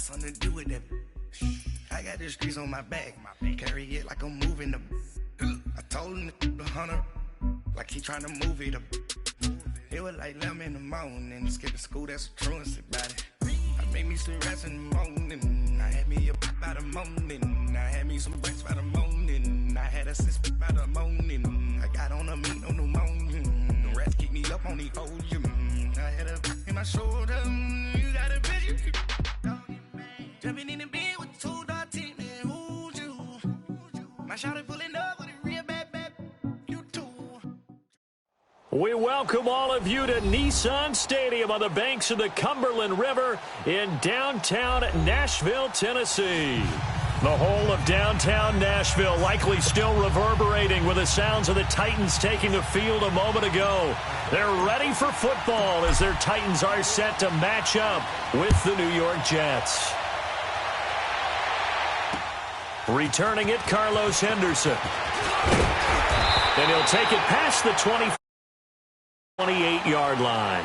something to do with that. I got the streets on my back. Carry it like I'm moving the. I told him the hunter, like he trying to move it up. It was like 11 in the morning. Skipping school, that's a truancy about it. I made me some rest in the morning. I had me a pop by the morning. I had me some breaks by the morning. I had a sis by the morning. I got on a meat on the morning. The rats keep me up on the ocean. I had a in my shoulder. You got a bitch. Jumping in the bed with 2 dark teeth. Who's you? My shawty pulling up with a real bad. You too. We welcome all of you to Nissan Stadium on the banks of the Cumberland River in downtown Nashville, Tennessee. The whole of downtown Nashville likely still reverberating with the sounds of the Titans taking the field a moment ago. They're ready for football as their Titans are set to match up with the New York Jets. Returning it, Carlos Henderson. And he'll take it past the 28-yard line.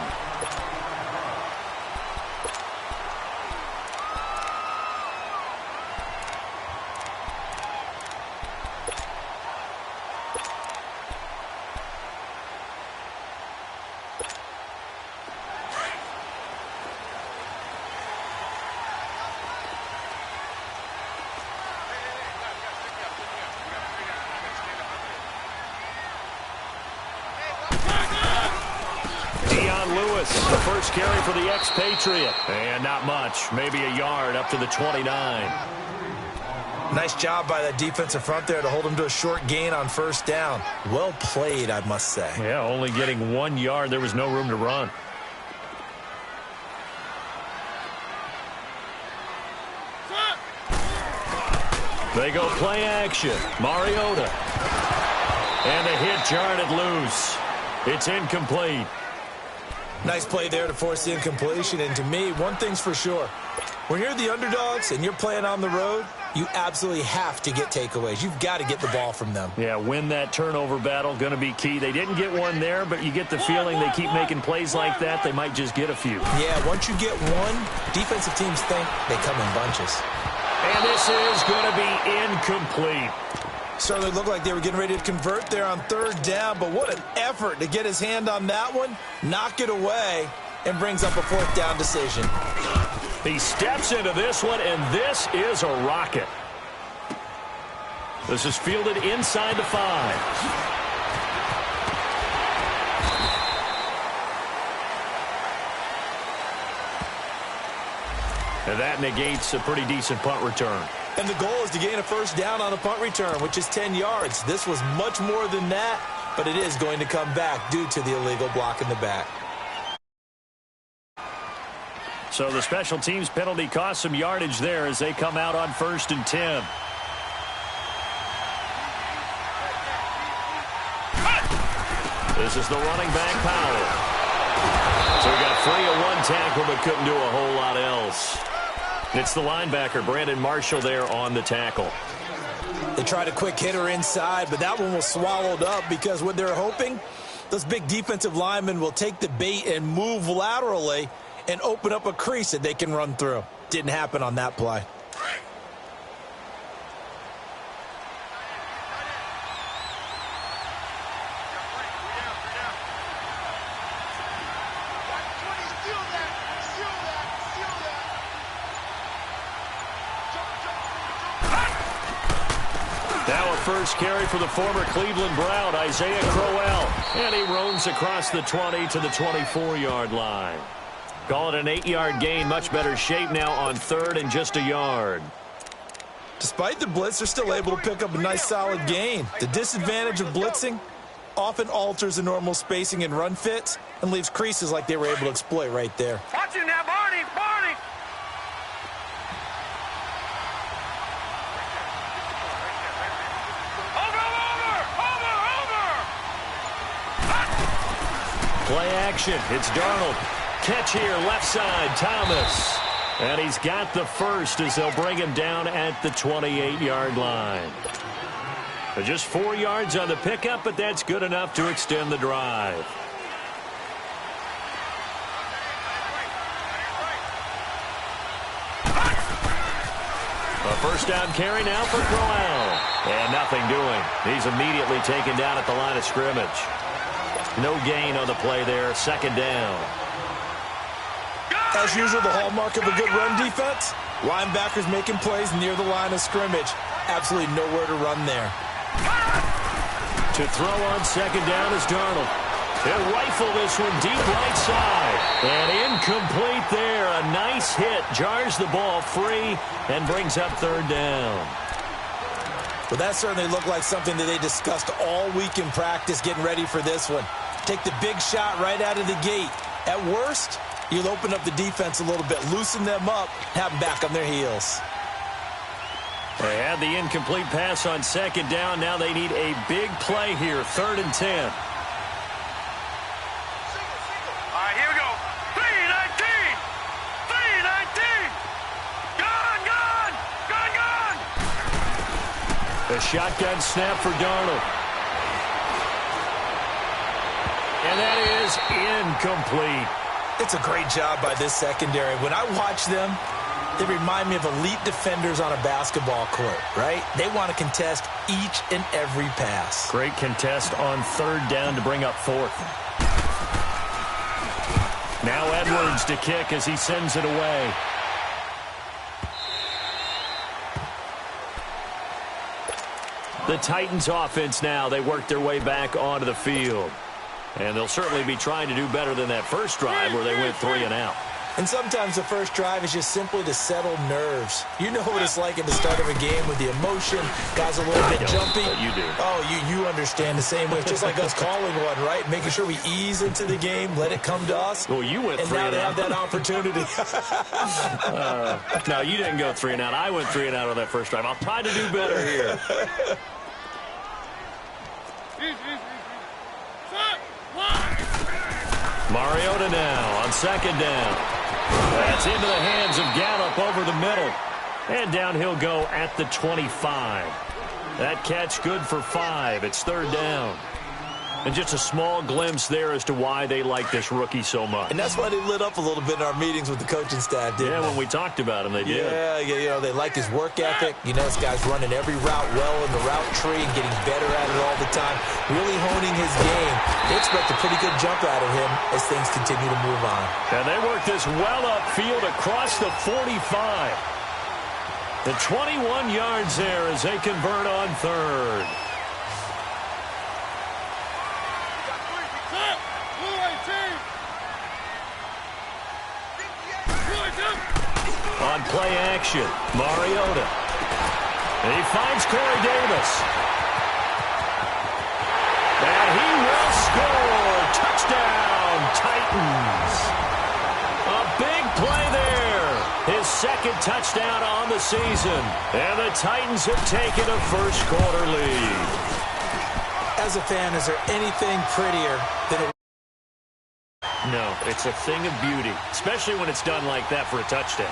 The first carry for the expatriate. And not much. Maybe a yard up to the 29. Nice job by that defensive front there to hold him to a short gain on first down. Well played, I must say. Yeah, only getting 1 yard. There was no room to run. They go play action. Mariota. And the hit jarred it loose. It's incomplete. Nice play there to force the incompletion. And to me, one thing's for sure. When you're the underdogs and you're playing on the road, you absolutely have to get takeaways. You've got to get the ball from them. Yeah, win that turnover battle, going to be key. They didn't get one there, but you get the feeling they keep making plays like that, they might just get a few. Yeah, once you get one, defensive teams think they come in bunches. And this is going to be incomplete. Certainly looked like they were getting ready to convert there on third down, but what an effort to get his hand on that one, knock it away, and brings up a fourth down decision. He steps into this one, and this is a rocket. This is fielded inside the 5. And that negates a pretty decent punt return. And the goal is to gain a first down on a punt return, which is 10 yards. This was much more than that, but it is going to come back due to the illegal block in the back. So the special teams penalty cost some yardage there as they come out on 1st and 10. This is the running back, Powell. So he got free of one tackle but couldn't do a whole lot else. It's the linebacker, Brandon Marshall, there on the tackle. They tried a quick hitter inside, but that one was swallowed up because what they're hoping, those big defensive linemen will take the bait and move laterally and open up a crease that they can run through. Didn't happen on that play. First carry for the former Cleveland Brown, Isaiah Crowell. And he roams across the 20 to the 24-yard line. Call it an 8-yard gain. Much better shape now on 3rd and just a yard. Despite the blitz, they're still able to pick up a nice solid gain. The disadvantage of blitzing often alters the normal spacing and run fits and leaves creases like they were able to exploit right there. Watch it now, Barney! Barney! Play action. It's Darnold. Catch here, left side, Thomas. And he's got the first as they'll bring him down at the 28-yard line. Just 4 yards on the pickup, but that's good enough to extend the drive. first down carry now for Crowell. And nothing doing. He's immediately taken down at the line of scrimmage. No gain on the play there. Second down. As usual, the hallmark of a good run defense, linebackers making plays near the line of scrimmage. Absolutely nowhere to run there. To throw on second down is Darnold. He'll rifle this one deep right side. And incomplete there. A nice hit. Jars the ball free and brings up third down. Well, that certainly looked like something that they discussed all week in practice getting ready for this one. Take the big shot right out of the gate. At worst, you'll open up the defense a little bit, loosen them up, have them back on their heels. They had the incomplete pass on second down. Now they need a big play here, 3rd and 10. All right, here we go. 3-19. 3-19. Gone. A shotgun snap for Darnold. And that is incomplete. It's a great job by this secondary. When I watch them, they remind me of elite defenders on a basketball court, right? They want to contest each and every pass. Great contest on third down to bring up fourth. Now Edwards to kick as he sends it away. The Titans offense now, they work their way back onto the field. And they'll certainly be trying to do better than that first drive where they went 3 and out. And sometimes the first drive is just simply to settle nerves. You know what it's like at the start of a game with the emotion. Guys a little bit jumpy. You do. Oh, you understand the same way. It's just like us calling one, right? Making sure we ease into the game, let it come to us. Well, you went 3 and out. And now they have that opportunity. No, you didn't go 3 and out. I went 3 and out on that first drive. I'll try to do better here. Mariota now on second down. That's into the hands of Gallup over the middle. And down he'll go at the 25. That catch good for 5. It's third down. And just a small glimpse there as to why they like this rookie so much. And that's why they lit up a little bit in our meetings with the coaching staff, didn't they? Yeah, when we talked about him, they did. Yeah, you know, they like his work ethic. You know, this guy's running every route well in the route tree and getting better at it all the time, really honing his game. They expect a pretty good jump out of him as things continue to move on. And they work this well upfield across the 45. The 21 yards there as they convert on third. On play action, Mariota. And he finds Corey Davis. And he will score. Touchdown, Titans. A big play there. His second touchdown on the season. And the Titans have taken a first quarter lead. As a fan, is there anything prettier than a... No, it's a thing of beauty, especially when it's done like that for a touchdown.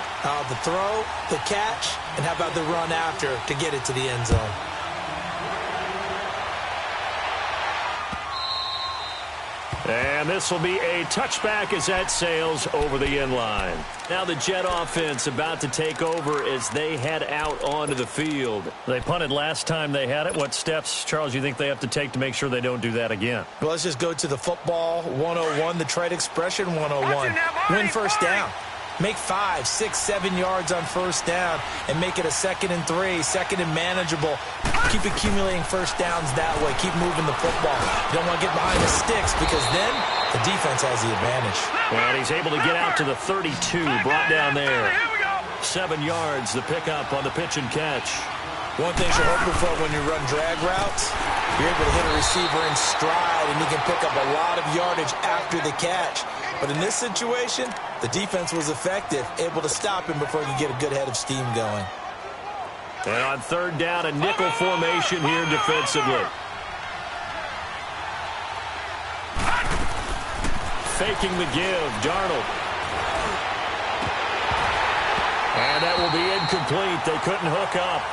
The throw, the catch, and how about the run after to get it to the end zone? And this will be a touchback as that sails over the end line. Now the Jet offense about to take over as they head out onto the field. They punted last time they had it. What steps, Charles, you think they have to take to make sure they don't do that again? Well, let's just go to the football 101, the trade expression 101. Win first down. Make 5, 6, 7 yards on first down and make it a 2nd and 3, 2nd and manageable. Keep accumulating first downs that way. Keep moving the football. You don't want to get behind the sticks because then the defense has the advantage. And he's able to get out to the 32, brought down there. 7 yards, the pickup on the pitch and catch. One thing you're hoping for when you run drag routes, you're able to hit a receiver in stride and he can pick up a lot of yardage after the catch. But in this situation, the defense was effective, able to stop him before he could get a good head of steam going. And on third down, a nickel formation here defensively. Faking the give, Darnold. And that will be incomplete. They couldn't hook up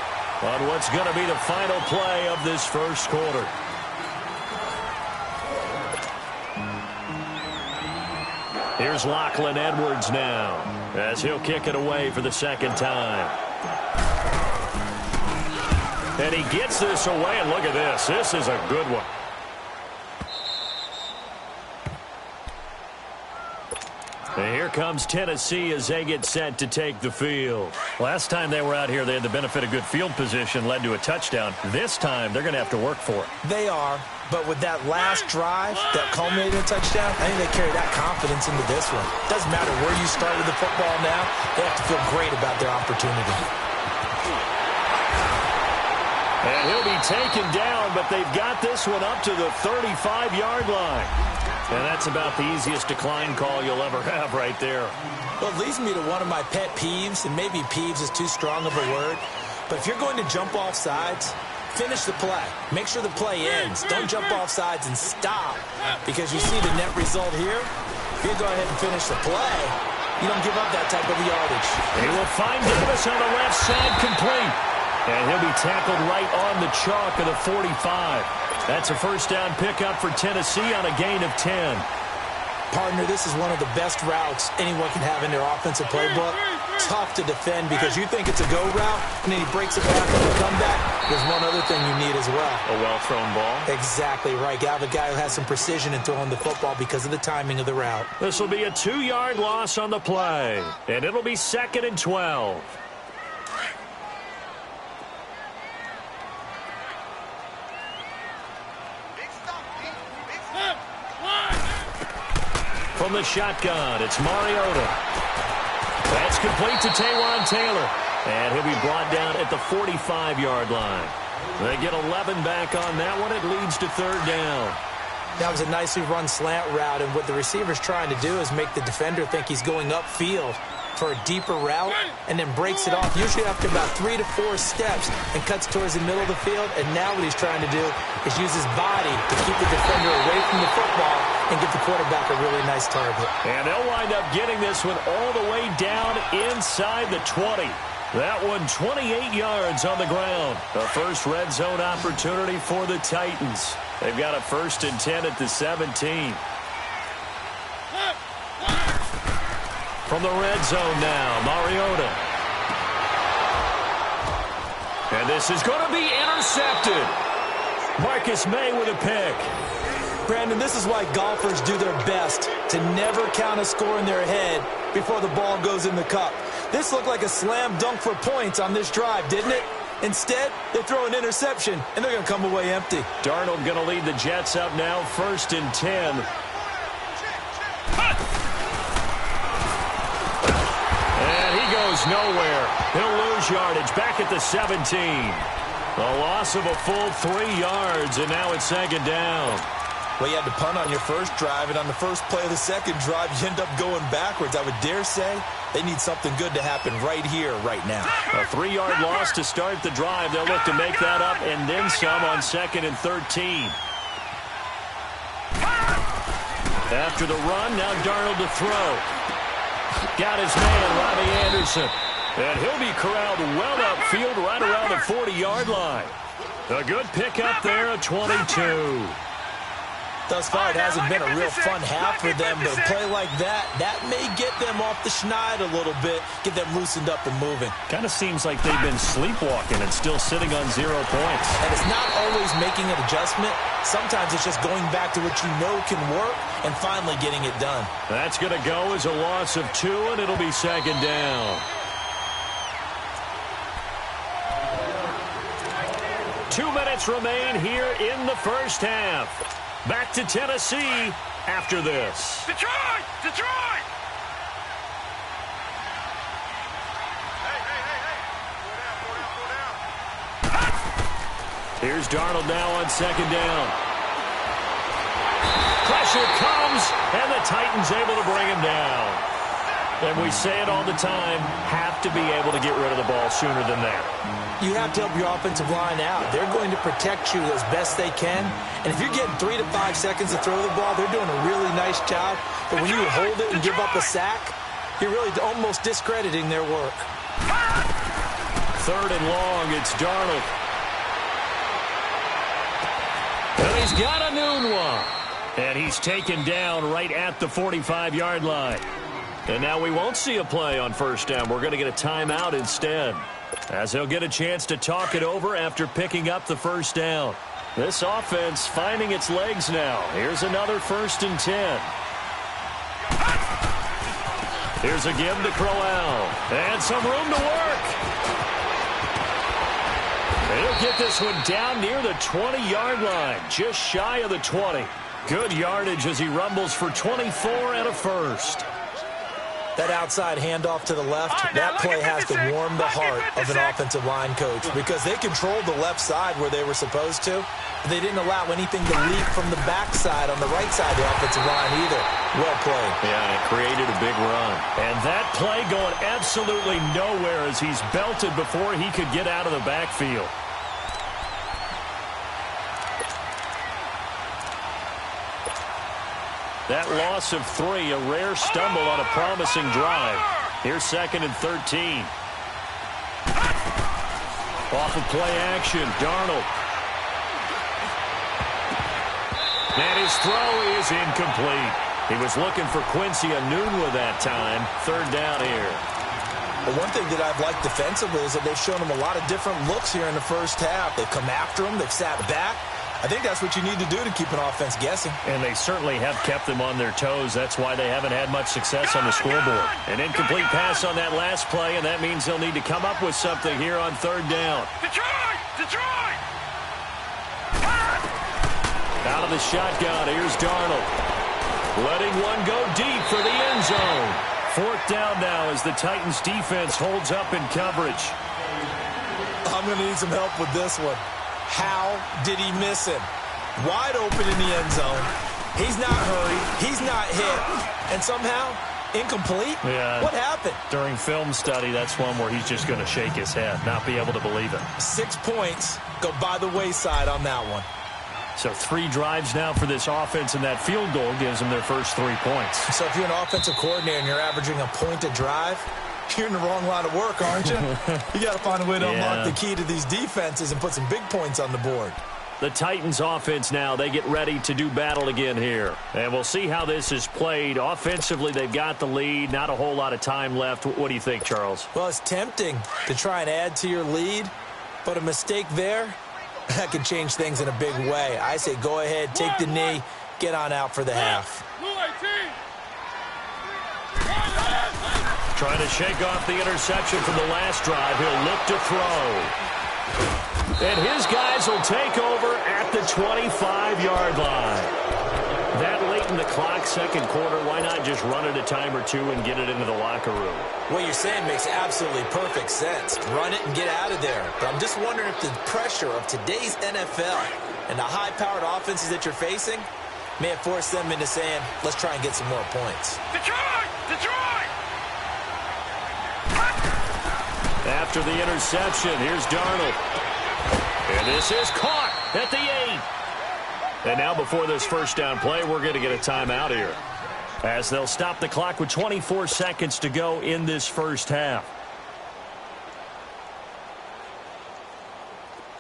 on what's going to be the final play of this first quarter. Here's Lachlan Edwards now as he'll kick it away for the second time. And he gets this away, and look at this. This is a good one. And here comes Tennessee as they get set to take the field. Last time they were out here, they had the benefit of good field position, led to a touchdown. This time, they're going to have to work for it. They are, but with that last drive that culminated in a touchdown, I think they carry that confidence into this one. Doesn't matter where you start with the football now, they have to feel great about their opportunity. And he'll be taken down, but they've got this one up to the 35-yard line. And that's about the easiest decline call you'll ever have right there. Well, it leads me to one of my pet peeves, and maybe peeves is too strong of a word, but if you're going to jump off sides, finish the play. Make sure the play ends. Don't jump off sides and stop, because you see the net result here. If you go ahead and finish the play, you don't give up that type of yardage. He will find Davis on the left side, complete. And he'll be tackled right on the chalk of the 45. That's a first down pickup for Tennessee on a gain of 10. Partner, this is one of the best routes anyone can have in their offensive playbook. Tough to defend because you think it's a go route, and then he breaks it back on the comeback. There's one other thing you need as well. A well-thrown ball. Exactly right. You have a guy who has some precision in throwing the football because of the timing of the route. This will be a 2-yard loss on the play, and it'll be 2nd and 12. From the shotgun, it's Mariota. That's complete to Taywan Taylor. And he'll be brought down at the 45-yard line. They get 11 back on that one. It leads to 3rd down. That was a nicely run slant route, and what the receiver's trying to do is make the defender think he's going upfield for a deeper route, and then breaks it off, usually after about 3 to 4 steps, and cuts towards the middle of the field. And now what he's trying to do is use his body to keep the defender away from the football and get the quarterback a really nice target. And they'll wind up getting this one all the way down inside the 20. That one 28 yards on the ground. The first red zone opportunity for the Titans. They've got a 1st and 10 at the 17. From the red zone now, Mariota. And this is going to be intercepted. Marcus May with a pick. Brandon, this is why golfers do their best to never count a score in their head before the ball goes in the cup. This looked like a slam dunk for points on this drive, didn't it? Instead, they throw an interception, and they're going to come away empty. Darnold going to lead the Jets up now, 1st and 10. And he goes nowhere. He'll lose yardage back at the 17. A loss of a full 3 yards, and now it's 2nd down. Well, you had to punt on your first drive, and on the first play of the second drive, you end up going backwards. I would dare say they need something good to happen right here, right now. A 3-yard loss to start the drive. They'll look to make that up and then some on 2nd and 13. After the run, now Darnold to throw. Got his man, Robbie Anderson. And he'll be corralled well upfield right around the 40-yard line. A good pickup there, a 22. Thus far, it hasn't been a real fun half for them, but a play like that may get them off the schneid a little bit, get them loosened up and moving. Kind of seems like they've been sleepwalking and still sitting on 0 points. And it's not always making an adjustment. Sometimes it's just going back to what you know can work and finally getting it done. That's going to go as a loss of 2, and it'll be 2nd down. 2 minutes remain here in the first half. Back to Tennessee after this. Detroit! Detroit! Here's Darnold now on 2nd down. Pressure comes, and the Titans able to bring him down. And we say it all the time, have to be able to get rid of the ball sooner than that. You have to help your offensive line out. They're going to protect you as best they can. And if you're getting 3 to 5 seconds to throw the ball, they're doing a really nice job. But when you hold it and give up a sack, you're really almost discrediting their work. 3rd and long, it's Darnold. And he's got a noon one. And he's taken down right at the 45-yard line. And now we won't see a play on 1st down. We're going to get a timeout instead. as he'll get a chance to talk it over after picking up the first down. This offense finding its legs now. Here's another 1st and 10. Here's a give to Crowell. And some room to work. He'll get this one down near the 20-yard line, just shy of the 20. Good yardage as he rumbles for 24 and a first. That outside handoff to the left, that play has to warm the heart of an offensive line coach because they controlled the left side where they were supposed to. But they didn't allow anything to leak from the backside on the right side of the offensive line either. Well played. Yeah, and it created a big run. And that play going absolutely nowhere as he's belted before he could get out of the backfield. That loss of 3, a rare stumble on a promising drive. Here's 2nd and 13. Off of play action, Darnold. And his throw is incomplete. He was looking for Quincy Enunwa that time. 3rd down here. But one thing that I've liked defensively is that they've shown him a lot of different looks here in the first half. They've come after him. They've sat back. I think that's what you need to do to keep an offense guessing. And they certainly have kept them on their toes. That's why they haven't had much success on the scoreboard. An incomplete pass on that last play, and that means they'll need to come up with something here on 3rd down. Detroit! Detroit! Out of the shotgun, here's Darnold. Letting one go deep for the end zone. 4th down now as the Titans defense holds up in coverage. I'm going to need some help with this one. How did he miss him? Wide open in the end zone. He's not hurried. He's not hit. And somehow, incomplete? Yeah. What happened? During film study, that's one where he's just going to shake his head, not be able to believe it. 6 points go by the wayside on that one. So 3 drives now for this offense, and that field goal gives them their first 3 points. So if you're an offensive coordinator and you're averaging a point a drive, you're in the wrong line of work, aren't you? You got to find a way to unlock the key to these defenses and put some big points on the board. The Titans offense now, they get ready to do battle again here. And we'll see how this is played. Offensively, they've got the lead. Not a whole lot of time left. What do you think, Charles? Well, it's tempting to try and add to your lead, but a mistake there, that could change things in a big way. I say go ahead, take the knee, get on out for the half. Trying to shake off the interception from the last drive. He'll look to throw. And his guys will take over at the 25-yard line. That late in the clock, 2nd quarter, why not just run it a time or 2 and get it into the locker room? What you're saying makes absolutely perfect sense. Run it and get out of there. But I'm just wondering if the pressure of today's NFL and the high-powered offenses that you're facing may have forced them into saying, let's try and get some more points. Detroit! Detroit! After the interception, here's Darnold. And this is caught at the 8. And now before this first down play, we're going to get a timeout here, as they'll stop the clock with 24 seconds to go in this first half.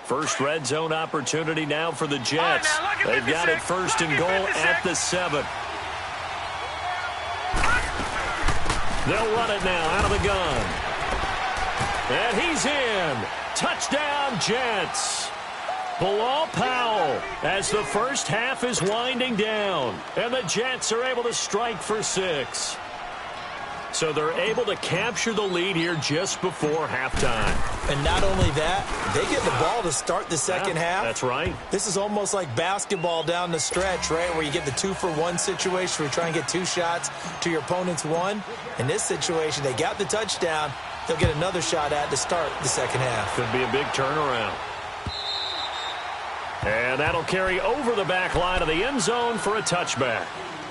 First red zone opportunity now for the Jets. They've got it 1st and goal at the 7. They'll run it now out of the gun. And he's in. Touchdown, Jets. Bilal Powell as the first half is winding down. And the Jets are able to strike for 6. So they're able to capture the lead here just before halftime. And not only that, they get the ball to start the second half. That's right. This is almost like basketball down the stretch, right, where you get the 2-for-1 situation where you try and get 2 shots to your opponent's 1. In this situation, they got the touchdown. They'll get another shot at to start the second half. Could be a big turnaround. And that'll carry over the back line of the end zone for a touchback.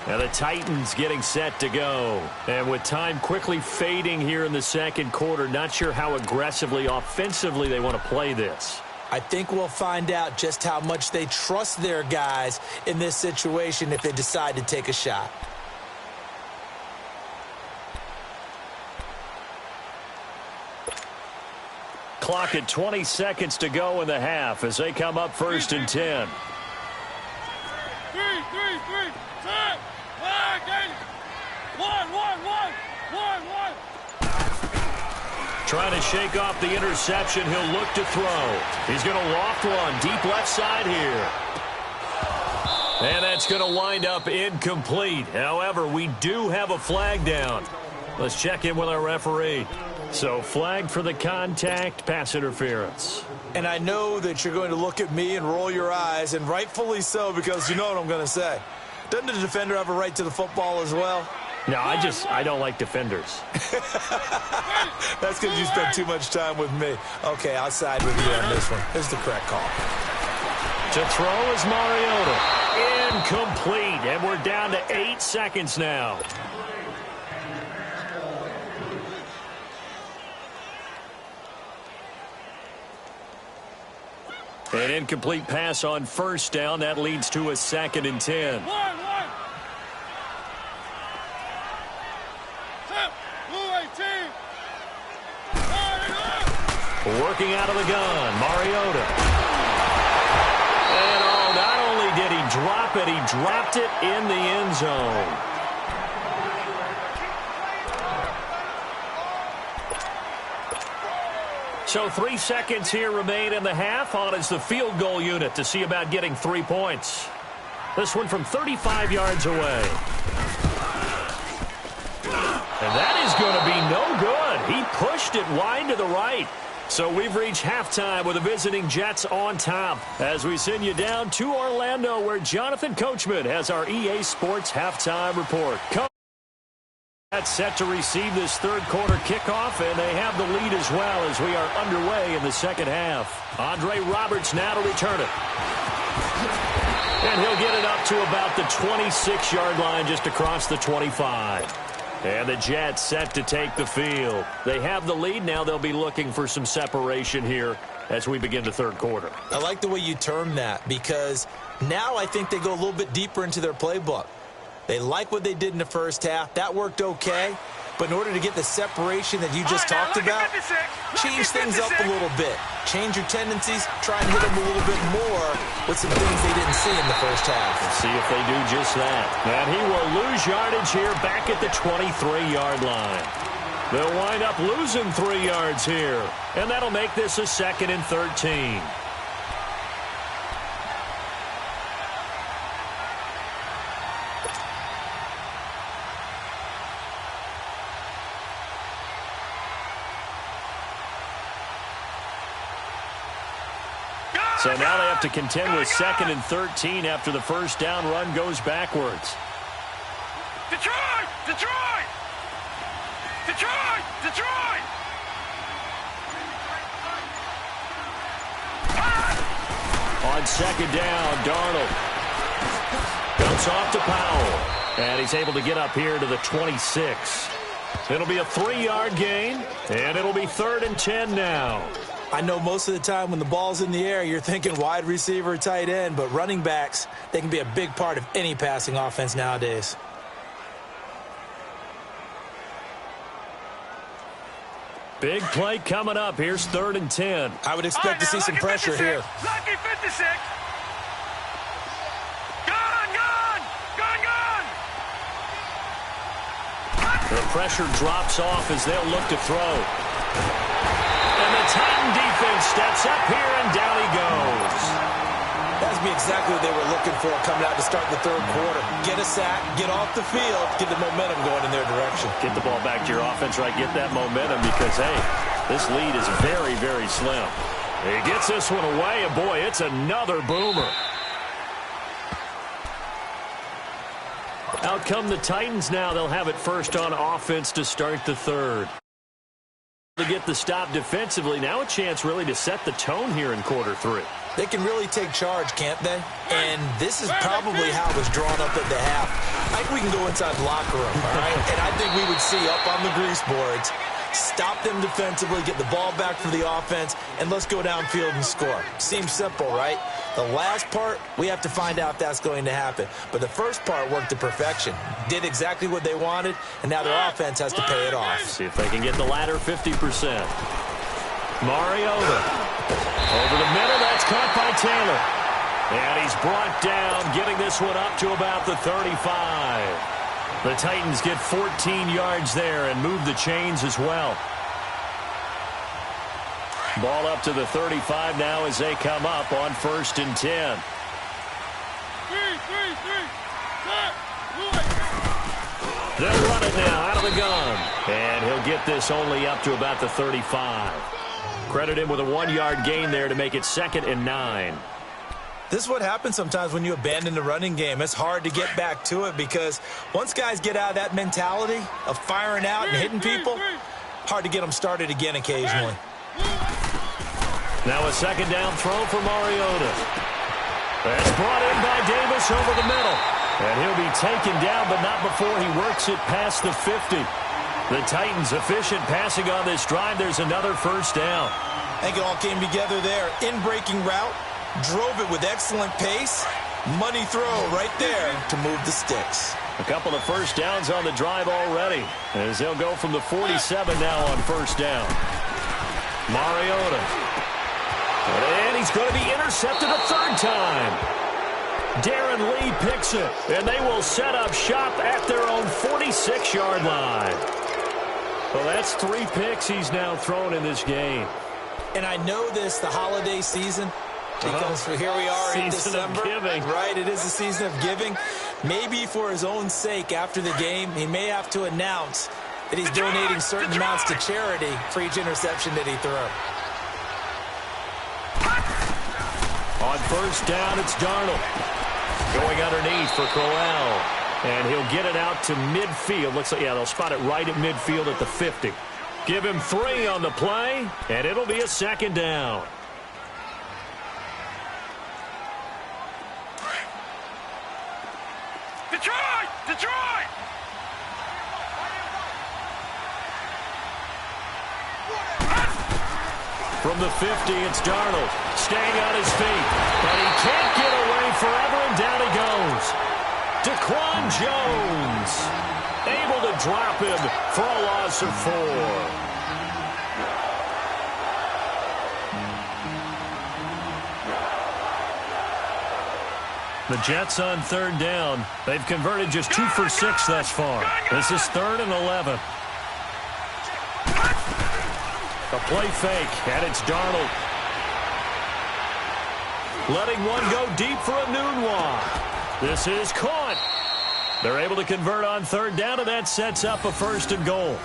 Now the Titans getting set to go. And with time quickly fading here in the second quarter, not sure how aggressively, offensively they want to play this. I think we'll find out just how much they trust their guys in this situation if they decide to take a shot. Clock at 20 seconds to go in the half as they come up 1st and 10. 3, set, 1, 1. Trying to shake off the interception. He'll look to throw. He's going to loft one deep left side here. And that's going to wind up incomplete. However, we do have a flag down. Let's check in with our referee. So flag for the contact, pass interference. And I know that you're going to look at me and roll your eyes, and rightfully so, because you know what I'm going to say. Doesn't the defender have a right to the football as well? No, I don't like defenders. That's because you spend too much time with me. Okay, I'll side with you on this one. Here's the correct call. To throw is Mariota. Incomplete, and we're down to 8 seconds now. An incomplete pass on first down. That leads to a 2nd and 10. Working out of the gun, Mariota. And not only did he drop it, he dropped it in the end zone. So 3 seconds here remain in the half. On is the field goal unit to see about getting 3 points. This one from 35 yards away. And that is going to be no good. He pushed it wide to the right. So we've reached halftime with the visiting Jets on top as we send you down to Orlando where Jonathan Coachman has our EA Sports halftime report. That's set to receive this third quarter kickoff, and they have the lead as well as we are underway in the second half. Andre Roberts now to return it. And he'll get it up to about the 26-yard line just across the 25. And the Jets set to take the field. They have the lead. Now they'll be looking for some separation here as we begin the third quarter. I like the way you term that because now I think they go a little bit deeper into their playbook. They like what they did in the first half. That worked okay. But in order to get the separation that you just talked about, change things up a little bit. Change your tendencies. Try and hit them a little bit more with some things they didn't see in the first half. Let's see if they do just that. And he will lose yardage here back at the 23-yard line. They'll wind up losing 3 yards here. And that'll make this a 2nd and 13. So now they have to contend with 2nd and 13 after the first down run goes backwards. Detroit! Detroit! Detroit! Detroit! On 2nd down, Darnold dumps off to Powell. And he's able to get up here to the 26. It'll be a 3-yard gain, and it'll be 3rd and 10 now. I know most of the time when the ball's in the air, you're thinking wide receiver, tight end, but running backs, they can be a big part of any passing offense nowadays. Big play coming up. Here's 3rd and 10. I would expect to see some pressure here. Lucky 56. Gone! The pressure drops off as they'll look to throw. And the Titan defense steps up here, and down he goes. That's exactly what they were looking for coming out to start the third quarter. Get a sack, get off the field, get the momentum going in their direction. Get the ball back to your offense, right? Get that momentum because, hey, this lead is very, very slim. He gets this one away, and boy, it's another boomer. Out come the Titans now. They'll have it first on offense to start the third. To get the stop defensively, now a chance really to set the tone here in quarter 3. They can really take charge, can't they? And this is probably how it was drawn up at the half. I think we can go inside the locker room, all right? And I think we would see up on the grease boards, stop them defensively, get the ball back for the offense, and let's go downfield and score. Seems simple, right? The last part, we have to find out if that's going to happen. But the first part worked to perfection. Did exactly what they wanted, and now their offense has to pay it off. See if they can get the latter 50%. Mariota. Over the middle, that's caught by Taylor. And he's brought down, getting this one up to about the 35. The Titans get 14 yards there and move the chains as well. Ball up to the 35 now as they come up on 1st and 10. They'll run it now out of the gun. And he'll get this only up to about the 35. Credit him with a 1-yard gain there to make it 2nd and 9. This is what happens sometimes when you abandon the running game. It's hard to get back to it because once guys get out of that mentality of firing out and hitting people, hard to get them started again occasionally. Now a 2nd down throw for Mariota. That's brought in by Davis over the middle. And he'll be taken down, but not before he works it past the 50. The Titans efficient passing on this drive. There's another 1st down. I think it all came together there. In-breaking route, drove it with excellent pace. Money throw right there to move the sticks. A couple of 1st downs on the drive already, as they'll go from the 47 now on 1st down. Mariota. And he's going to be intercepted a 3rd time. Darren Lee picks it, and they will set up shop at their own 46-yard line. Well, that's 3 picks he's now thrown in this game. And I know this, the holiday season, because here we are in December. Season of giving. Right, it is the season of giving. Maybe for his own sake after the game, he may have to announce that he's donating certain amounts to charity for each interception that he throws. On 1st down, it's Darnold. Going underneath for Crowell. And he'll get it out to midfield. Looks like, yeah, they'll spot it right at midfield at the 50. Give him 3 on the play, and it'll be a 2nd down. Detroit! Detroit! From the 50, it's Darnold. Staying on his feet. But he can't get away forever, and down he goes. Daquan Jones. Able to drop him for a loss of 4. The Jets on 3rd down. They've converted just 2 for 6 thus far. This is 3rd and 11. A play fake, and it's Darnold. Letting one go deep for a noon walk. This is caught. They're able to convert on 3rd down, and that sets up a 1st and goal.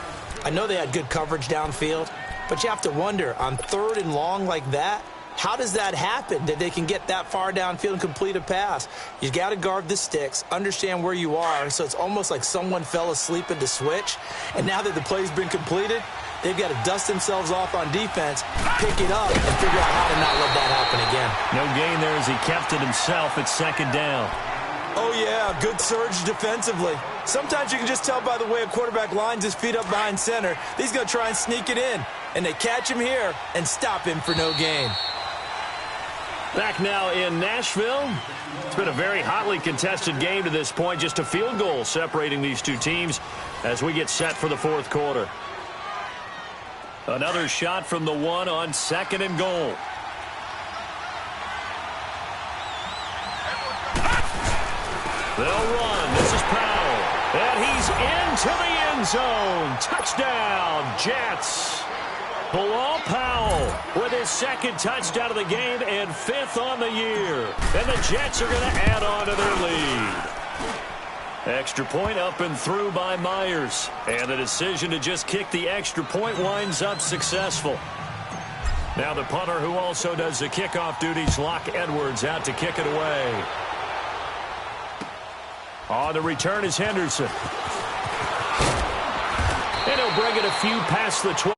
I know they had good coverage downfield, but you have to wonder, on 3rd and long like that, how does that happen, that they can get that far downfield and complete a pass? You got to guard the sticks, understand where you are, so it's almost like someone fell asleep at the switch, and now that the play's been completed, they've got to dust themselves off on defense, pick it up, and figure out how to not let that happen again. No gain there as he kept it himself at 2nd down. Oh, yeah, good surge defensively. Sometimes you can just tell by the way a quarterback lines his feet up behind center. He's going to try and sneak it in, and they catch him here and stop him for no gain. Back now in Nashville. It's been a very hotly contested game to this point. Just a field goal separating these two teams as we get set for the 4th quarter. Another shot from the 1 on 2nd and goal. They'll run. This is Powell. And he's into the end zone. Touchdown, Jets. Bilal Powell with his 2nd touchdown of the game and 5th on the year. And the Jets are going to add on to their lead. Extra point up and through by Myers. And the decision to just kick the extra point winds up successful. Now the punter who also does the kickoff duties, Locke Edwards, out to kick it away. On the return is Henderson. And he'll bring it a few past the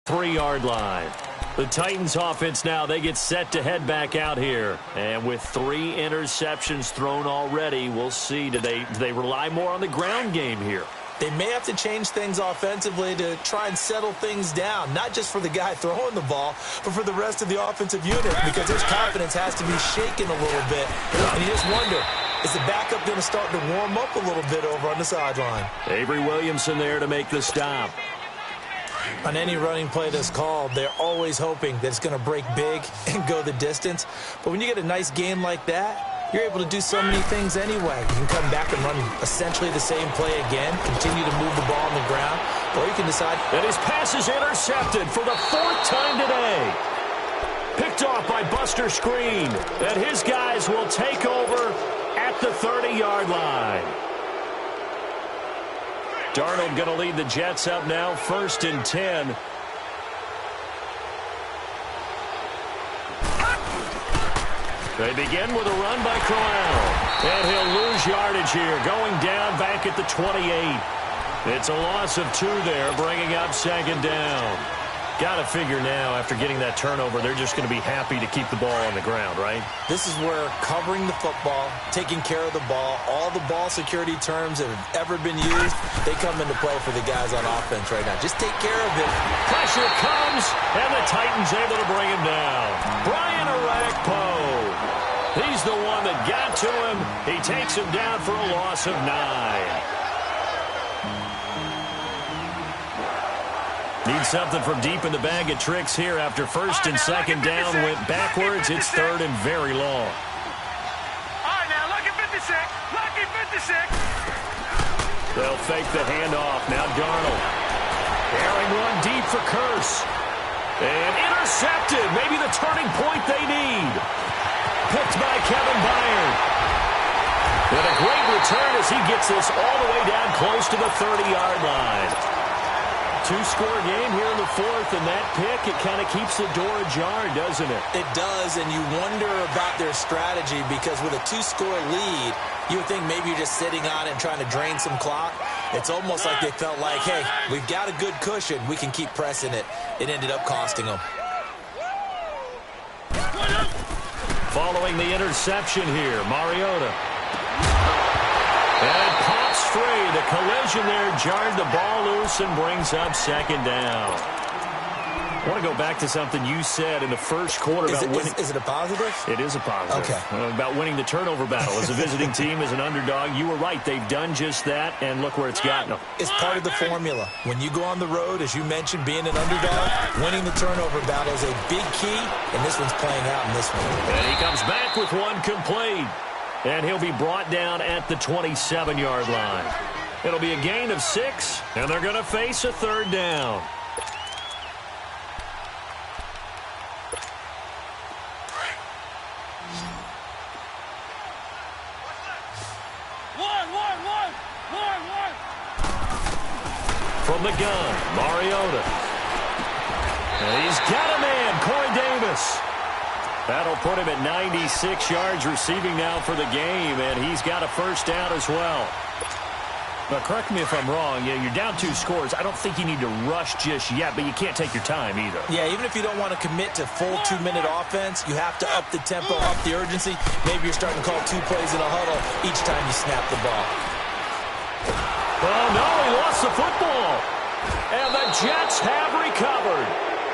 23-yard line. The Titans offense now, they get set to head back out here. And with 3 interceptions thrown already, we'll see. Do they rely more on the ground game here? They may have to change things offensively to try and settle things down, not just for the guy throwing the ball, but for the rest of the offensive unit, because his confidence has to be shaken a little bit. And you just wonder, is the backup going to start to warm up a little bit over on the sideline? Avery Williamson there to make the stop. On any running play that's called, they're always hoping that it's going to break big and go the distance. But when you get a nice game like that, you're able to do so many things anyway. You can come back and run essentially the same play again, continue to move the ball on the ground, or you can decide. And his pass is intercepted for the 4th time today. Picked off by Buster Screen. And his guys will take over at the 30-yard line. Darnold going to lead the Jets up now, 1st and 10. They begin with a run by Crowell. And he'll lose yardage here, going down back at the 28. It's a loss of 2 there, bringing up 2nd down. Got to figure now, after getting that turnover, they're just going to be happy to keep the ball on the ground, right? This is where covering the football, taking care of the ball, all the ball security terms that have ever been used, they come into play for the guys on offense right now. Just take care of it. Pressure comes, and the Titans able to bring him down. Brian Orakpo. He's the one that got to him. He takes him down for a loss of 9. Need something from deep in the bag of tricks here after 1st and 2nd down went backwards. It's 3rd and very long. All right, now, lucky 56. Lucky 56. They'll fake the handoff. Now Darnold. Airing one deep for Curse. And intercepted. Maybe the turning point they need. Picked by Kevin Byard. And a great return as he gets this all the way down close to the 30-yard line. 2-score game here in the 4th, and that pick, it kind of keeps the door ajar, doesn't it? It does, and you wonder about their strategy because with a 2-score lead, you would think maybe you're just sitting on it and trying to drain some clock. It's almost like they felt like, hey, we've got a good cushion. We can keep pressing it. It ended up costing them. Following the interception here, Mariota. And it pops free. The collision there jarred the ball loose and brings up 2nd down. I want to go back to something you said in the first quarter about winning. Is it a positive? It is a positive. Okay. About winning the turnover battle. As a visiting team, as an underdog, you were right. They've done just that, and look where it's gotten them. It's part of the formula. When you go on the road, as you mentioned, being an underdog, winning the turnover battle is a big key, and this one's playing out in this one. And he comes back with one complete. And he'll be brought down at the 27-yard line. It'll be a gain of 6, and they're going to face a 3rd down. From the gun, Mariota. And he's got a man, Corey Davis. That'll put him at 96 yards receiving now for the game, and he's got a 1st down as well. But correct me if I'm wrong. Yeah, you're down 2 scores. I don't think you need to rush just yet, but you can't take your time either. Yeah, even if you don't want to commit to full 2-minute offense, you have to up the tempo, up the urgency. Maybe you're starting to call 2 plays in a huddle each time you snap the ball. Oh, no, he lost the football. And the Jets have recovered.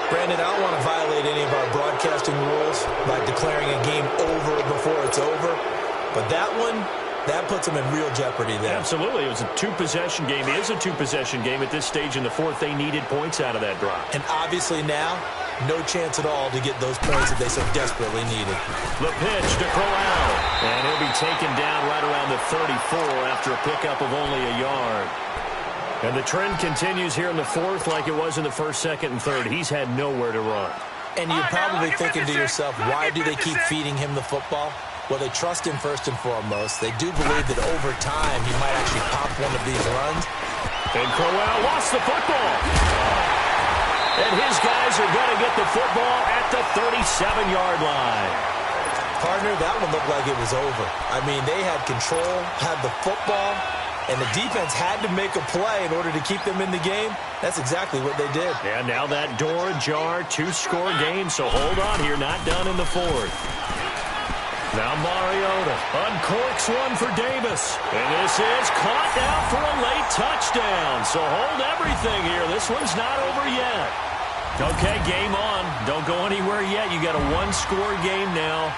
Brandon, I don't want to violate any of our broadcasting rules by declaring a game over before it's over. But that one, that puts them in real jeopardy there. Absolutely. It was a 2-possession game. It is a 2-possession game at this stage in the 4th. They needed points out of that drive. And obviously now, no chance at all to get those points that they so desperately needed. The pitch to Corral. And he'll be taken down right around the 34 after a pickup of only a yard. And the trend continues here in the 4th like it was in the 1st, 2nd, and 3rd. He's had nowhere to run. And you're probably thinking to yourself, why do they keep feeding him the football? Well, they trust him first and foremost. They do believe that over time he might actually pop one of these runs. And Crowell lost the football. And his guys are going to get the football at the 37-yard line. Partner, that one looked like it was over. I mean, they had control, had the football, and the defense had to make a play in order to keep them in the game. That's exactly what they did. And now that door ajar, 2-score game, so hold on here, not done in the 4th. Now Mariota uncorks one for Davis. And this is caught now for a late touchdown. So hold everything here. This one's not over yet. Okay, game on. Don't go anywhere yet. You got a 1-score game now.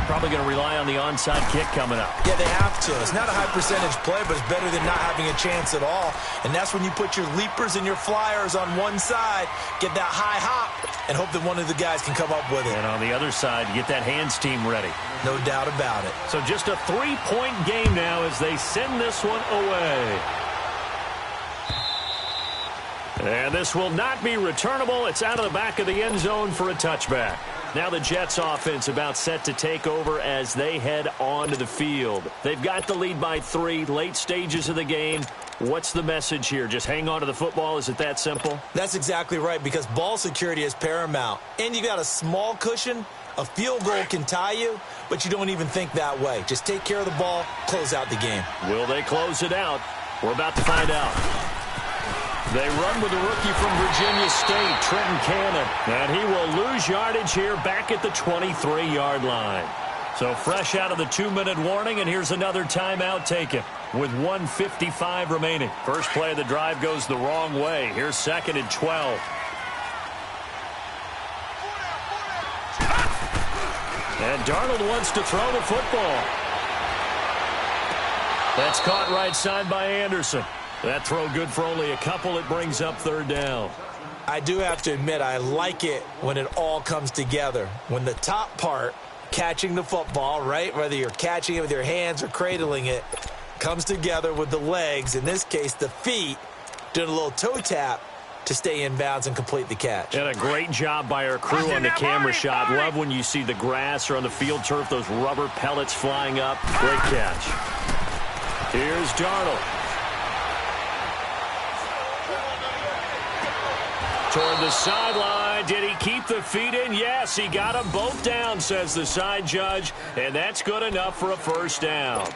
Probably going to rely on the onside kick coming up. Yeah, they have to. It's not a high percentage play, but it's better than not having a chance at all. And that's when you put your leapers and your flyers on one side, get that high hop, and hope that one of the guys can come up with it. And on the other side, get that hands team ready. No doubt about it. So just a 3-point game now as they send this one away. And this will not be returnable. It's out of the back of the end zone for a touchback. Now the Jets offense about set to take over as they head onto the field. They've got the lead by 3, late stages of the game. What's the message here? Just hang on to the football? Is it that simple? That's exactly right, because ball security is paramount. And you got a small cushion. A field goal can tie you, but you don't even think that way. Just take care of the ball, close out the game. Will they close it out? We're about to find out. They run with the rookie from Virginia State, Trenton Cannon. And he will lose yardage here back at the 23-yard line. So fresh out of the 2-minute warning, and here's another timeout taken with 1:55 remaining. First play of the drive goes the wrong way. Here's 2nd and 12. And Darnold wants to throw the football. That's caught right side by Anderson. That throw good for only a couple. It brings up 3rd down. I do have to admit, I like it when it all comes together. When the top part, catching the football, right, whether you're catching it with your hands or cradling it, comes together with the legs, in this case the feet, doing a little toe tap to stay in bounds and complete the catch. And a great job by our crew on the camera shot. Love when you see the grass or on the field turf, those rubber pellets flying up. Great catch. Here's Darnold. Toward the sideline. Did he keep the feet in? Yes, he got them both down, says the side judge. And that's good enough for a 1st down.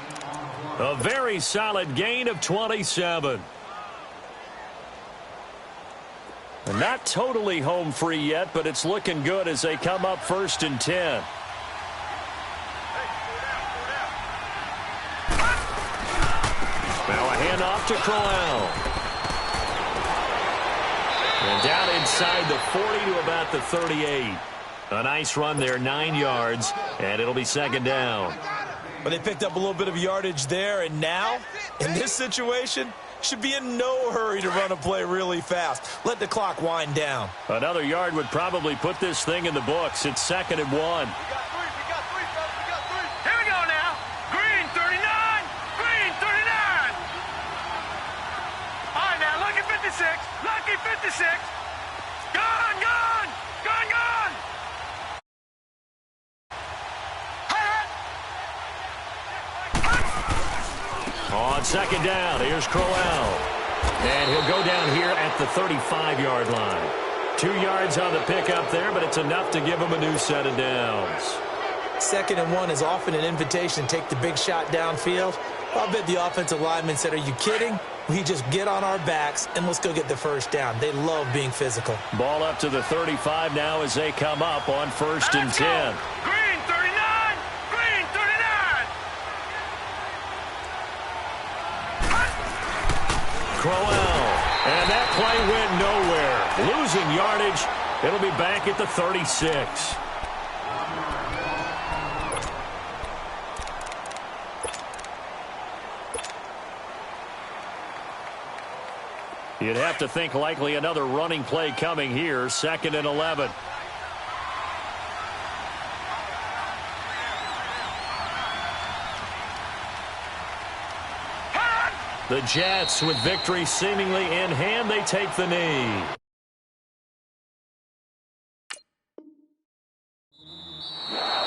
A very solid gain of 27. And not totally home free yet, but it's looking good as they come up 1st and 10. Now a handoff to Crowell. And down inside the 40 to about the 38. A nice run there, 9 yards, and it'll be 2nd down. But they picked up a little bit of yardage there, and now, in this situation, should be in no hurry to run a play really fast. Let the clock wind down. Another yard would probably put this thing in the books. It's 2nd and 1. We got three, fellas. We got 3. Here we go now. Green 39. Green 39. All right, now, lucky 56. Lucky 56. Gone, gone. Gone, gone. On 2nd down, here's Crowell. And he'll go down here at the 35-yard line. 2 yards on the pickup there, but it's enough to give him a new set of downs. 2nd and 1 is often an invitation to take the big shot downfield. I'll bet the offensive lineman said, are you kidding? We just get on our backs and let's go get the 1st down. They love being physical. Ball up to the 35 now as they come up on 1st and 10. Green 39. Green 39. Crowell. And that play went nowhere. Losing yardage. It'll be back at the 36. You'd have to think likely another running play coming here. 2nd and 11. The Jets, with victory seemingly in hand, they take the knee.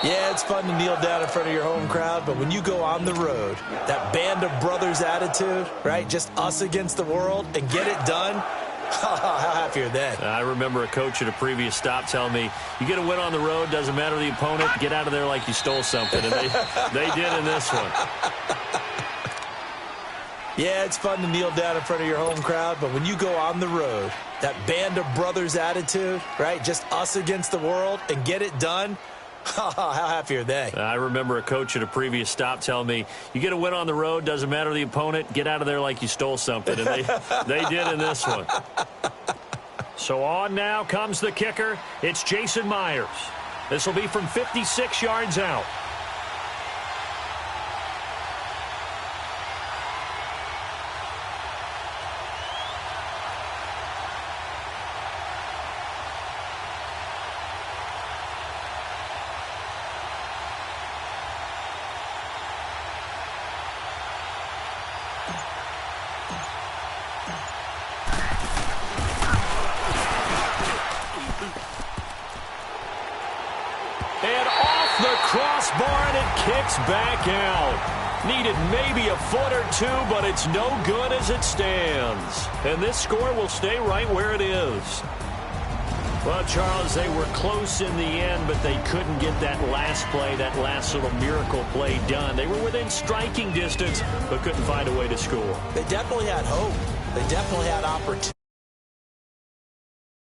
Yeah, it's fun to kneel down in front of your home crowd, but when you go on the road, that band of brothers attitude, right, just us against the world, and get it done, how happy are they? I remember a coach at a previous stop telling me, you get a win on the road, doesn't matter the opponent, get out of there like you stole something, and they did in this one. Yeah, it's fun to kneel down in front of your home crowd, but when you go on the road, that band of brothers attitude, right, just us against the world, and get it done, how happy are they? I remember a coach at a previous stop telling me, you get a win on the road, doesn't matter the opponent, get out of there like you stole something. And they did in this one. So on now comes the kicker. It's Jason Myers. This will be from 56 yards out. the crossbar, and it kicks back out. Needed maybe a foot or two, but it's no good as it stands. And this score will stay right where it is. Well, Charles, they were close in the end, but they couldn't get that last play, that last little miracle play done. They were within striking distance, but couldn't find a way to score. They definitely had hope. They definitely had opportunity.